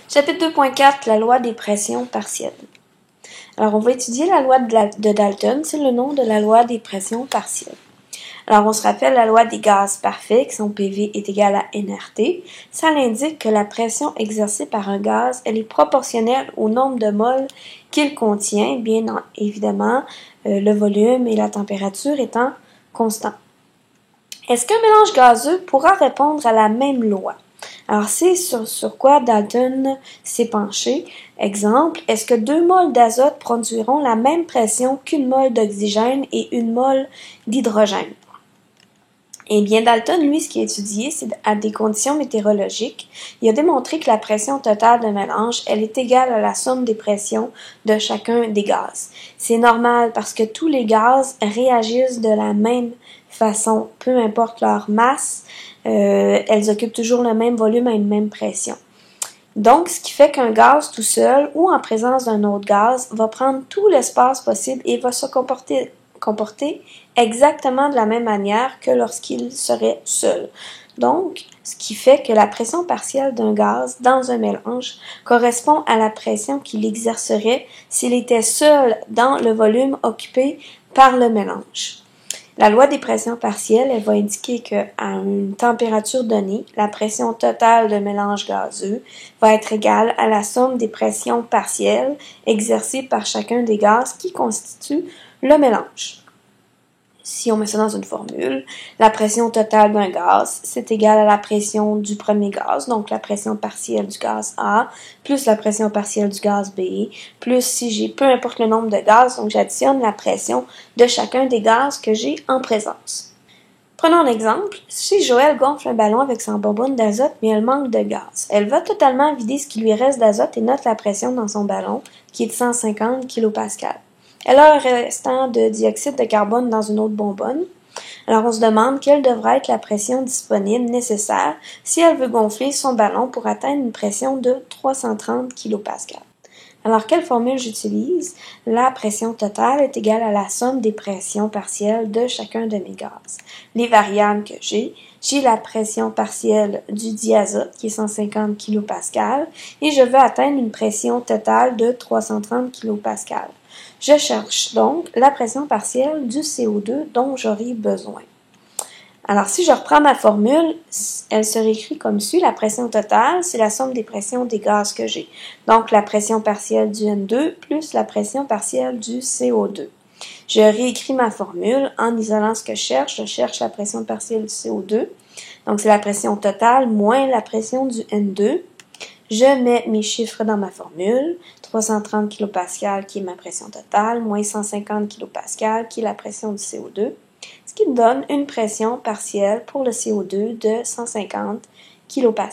Chapitre 2.4, la loi des pressions partielles. Alors, on va étudier la loi de Dalton, c'est le nom de la loi des pressions partielles. Alors, on se rappelle la loi des gaz parfaits, qui sont PV est égal à nRT. Ça indique que la pression exercée par un gaz, elle est proportionnelle au nombre de moles qu'il contient, bien évidemment, le volume et la température étant constants. Est-ce qu'un mélange gazeux pourra répondre à la même loi? Alors, c'est sur quoi Dalton s'est penché. Exemple, est-ce que 2 moles d'azote produiront la même pression qu'une mole d'oxygène et une mole d'hydrogène? Eh bien, Dalton, lui, ce qu'il a étudié, c'est à des conditions météorologiques. Il a démontré que la pression totale d'un mélange, elle est égale à la somme des pressions de chacun des gaz. C'est normal parce que tous les gaz réagissent de la même façon, peu importe leur masse, elles occupent toujours le même volume à une même pression. Donc, ce qui fait qu'un gaz tout seul ou en présence d'un autre gaz va prendre tout l'espace possible et va se comporter exactement de la même manière que lorsqu'il serait seul. Donc, ce qui fait que la pression partielle d'un gaz dans un mélange correspond à la pression qu'il exercerait s'il était seul dans le volume occupé par le mélange. La loi des pressions partielles, elle va indiquer qu'à une température donnée, la pression totale d'un mélange gazeux va être égale à la somme des pressions partielles exercées par chacun des gaz qui constituent le mélange. Si on met ça dans une formule, la pression totale d'un gaz, c'est égal à la pression du premier gaz, donc la pression partielle du gaz A, plus la pression partielle du gaz B, plus si j'ai peu importe le nombre de gaz, donc j'additionne la pression de chacun des gaz que j'ai en présence. Prenons un exemple. Si Joël gonfle un ballon avec son bonbonne d'azote, mais elle manque de gaz, elle va totalement vider ce qui lui reste d'azote et note la pression dans son ballon, qui est de 150 kPa. Elle a un restant de dioxyde de carbone dans une autre bonbonne. Alors, on se demande quelle devrait être la pression disponible nécessaire si elle veut gonfler son ballon pour atteindre une pression de 330 kPa. Alors, quelle formule j'utilise? La pression totale est égale à la somme des pressions partielles de chacun de mes gaz. Les variables que j'ai la pression partielle du diazote qui est 150 kPa et je veux atteindre une pression totale de 330 kPa. Je cherche donc la pression partielle du CO2 dont j'aurai besoin. Alors, si je reprends ma formule, elle se réécrit comme suit. La pression totale, c'est la somme des pressions des gaz que j'ai. Donc, la pression partielle du N2 plus la pression partielle du CO2. Je réécris ma formule en isolant ce que je cherche. Je cherche la pression partielle du CO2. Donc, c'est la pression totale moins la pression du N2. Je mets mes chiffres dans ma formule. 330 kPa qui est ma pression totale, moins 150 kPa qui est la pression du CO2. Ce qui me donne une pression partielle pour le CO2 de 150 kPa.